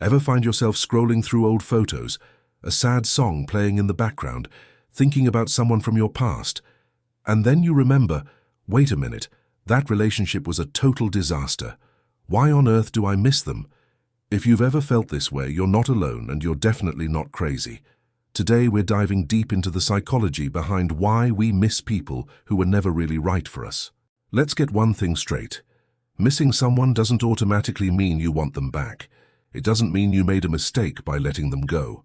Ever find yourself scrolling through old photos, a sad song playing in the background, thinking about someone from your past, and then you remember, wait a minute, that relationship was a total disaster. Why on earth do I miss them? If you've ever felt this way, you're not alone and you're definitely not crazy. Today we're diving deep into the psychology behind why we miss people who were never really right for us. Let's get one thing straight. Missing someone doesn't automatically mean you want them back. It doesn't mean you made a mistake by letting them go.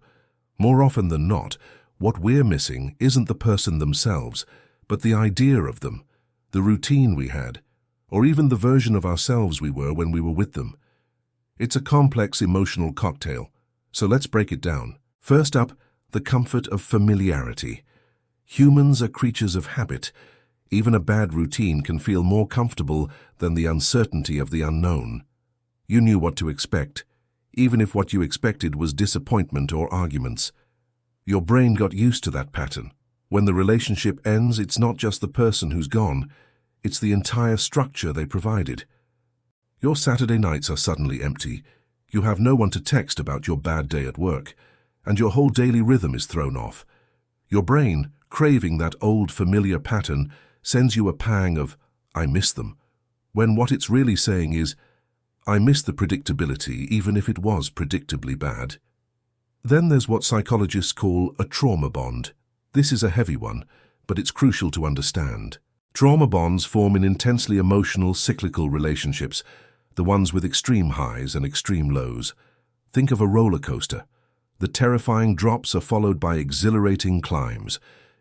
More often than not, what we're missing isn't the person themselves, but the idea of them, the routine we had, or even the version of ourselves we were when we were with them. It's a complex emotional cocktail, so let's break it down. First up, the comfort of familiarity. Humans are creatures of habit. Even a bad routine can feel more comfortable than the uncertainty of the unknown. You knew what to expect, even if what you expected was disappointment or arguments. Your brain got used to that pattern. When the relationship ends, it's not just the person who's gone, it's the entire structure they provided. Your Saturday nights are suddenly empty, you have no one to text about your bad day at work, and your whole daily rhythm is thrown off. Your brain, craving that old familiar pattern, sends you a pang of, I miss them, when what it's really saying is, I miss the predictability even if it was predictably bad. Then there's what psychologists call a trauma bond. This is a heavy one, but it's crucial to understand. Trauma bonds form in intensely emotional, cyclical relationships, the ones with extreme highs and extreme lows. Think of a roller coaster. The terrifying drops are followed by exhilarating climbs.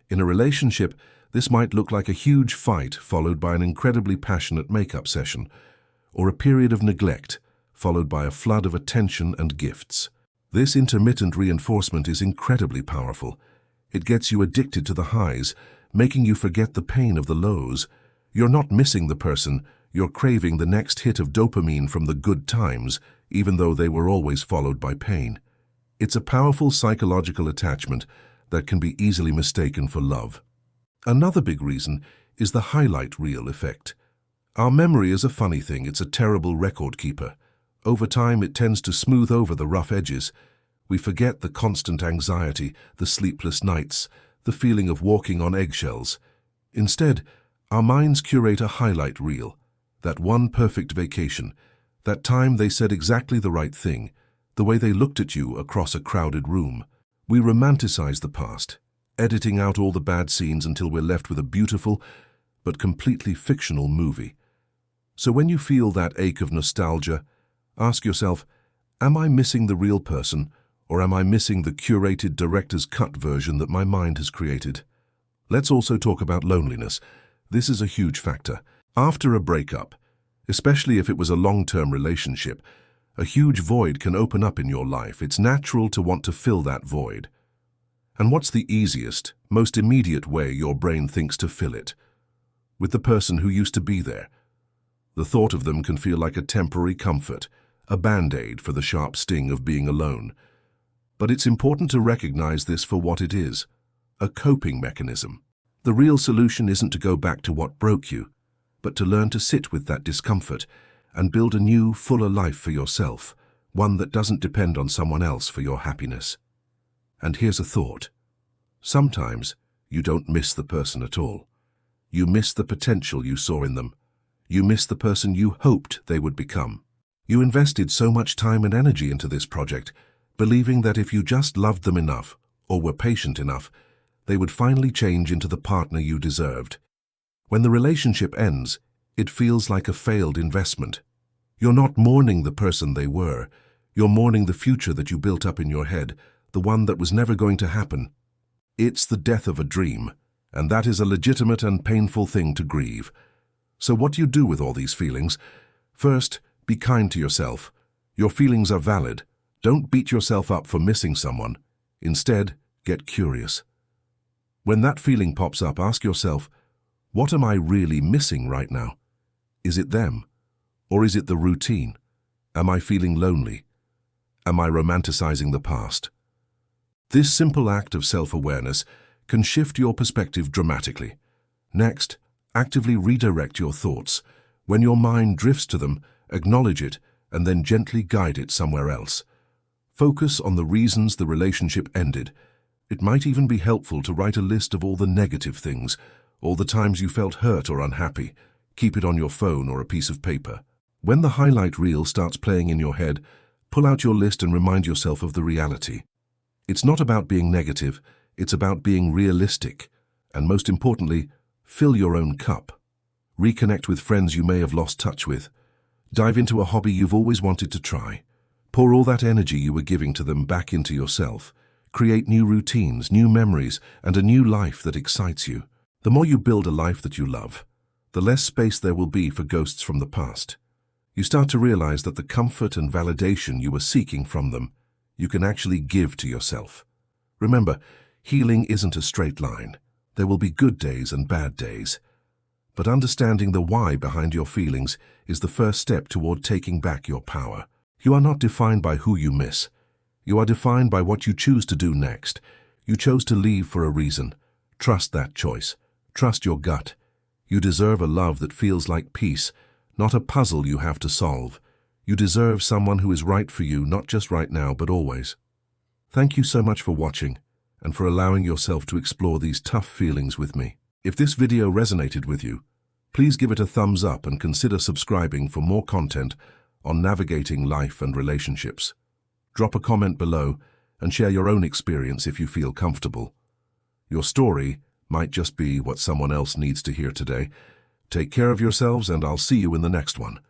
In a relationship, this might look like a huge fight followed by an incredibly passionate makeup session, or a period of neglect, followed by a flood of attention and gifts. This intermittent reinforcement is incredibly powerful. It gets you addicted to the highs, making you forget the pain of the lows. You're not missing the person, you're craving the next hit of dopamine from the good times, even though they were always followed by pain. It's a powerful psychological attachment that can be easily mistaken for love. Another big reason is the highlight reel effect. Our memory is a funny thing, it's a terrible record keeper. Over time, it tends to smooth over the rough edges. We forget the constant anxiety, the sleepless nights, the feeling of walking on eggshells. Instead, our minds curate a highlight reel, that one perfect vacation, that time they said exactly the right thing, the way they looked at you across a crowded room. We romanticize the past, editing out all the bad scenes until we're left with a beautiful but completely fictional movie. So when you feel that ache of nostalgia, ask yourself, am I missing the real person, or am I missing the curated director's cut version that my mind has created? Let's also talk about loneliness. This is a huge factor. After a breakup, especially if it was a long-term relationship, a huge void can open up in your life. It's natural to want to fill that void. And what's the easiest, most immediate way your brain thinks to fill it? With the person who used to be there. The thought of them can feel like a temporary comfort, a band-aid for the sharp sting of being alone. But it's important to recognize this for what it is, a coping mechanism. The real solution isn't to go back to what broke you, but to learn to sit with that discomfort and build a new, fuller life for yourself, one that doesn't depend on someone else for your happiness. And here's a thought. Sometimes you don't miss the person at all. You miss the potential you saw in them. You miss the person you hoped they would become. You invested so much time and energy into this project, believing that if you just loved them enough, or were patient enough, they would finally change into the partner you deserved. When the relationship ends, it feels like a failed investment. You're not mourning the person they were. You're mourning the future that you built up in your head, the one that was never going to happen. It's the death of a dream, and that is a legitimate and painful thing to grieve. So what do you do with all these feelings? First, be kind to yourself. Your feelings are valid. Don't beat yourself up for missing someone. Instead, get curious. When that feeling pops up, ask yourself, what am I really missing right now? Is it them? Or is it the routine? Am I feeling lonely? Am I romanticizing the past? This simple act of self-awareness can shift your perspective dramatically. Next, actively redirect your thoughts. When your mind drifts to them, acknowledge it and then gently guide it somewhere else. Focus on the reasons the relationship ended. It might even be helpful to write a list of all the negative things, all the times you felt hurt or unhappy. Keep it on your phone or a piece of paper. When the highlight reel starts playing in your head, pull out your list and remind yourself of the reality. It's not about being negative, it's about being realistic. And most importantly, fill your own cup. Reconnect with friends you may have lost touch with. Dive into a hobby you've always wanted to try. Pour all that energy you were giving to them back into yourself. Create new routines, new memories, and a new life that excites you. The more you build a life that you love, the less space there will be for ghosts from the past. You start to realize that the comfort and validation you were seeking from them, you can actually give to yourself. Remember, healing isn't a straight line. There will be good days and bad days. But understanding the why behind your feelings is the first step toward taking back your power. You are not defined by who you miss. You are defined by what you choose to do next. You chose to leave for a reason. Trust that choice. Trust your gut. You deserve a love that feels like peace, not a puzzle you have to solve. You deserve someone who is right for you, not just right now, but always. Thank you so much for watching and for allowing yourself to explore these tough feelings with me. If this video resonated with you, please give it a thumbs up and consider subscribing for more content on navigating life and relationships. Drop a comment below and share your own experience if you feel comfortable. Your story might just be what someone else needs to hear today. Take care of yourselves, and I'll see you in the next one.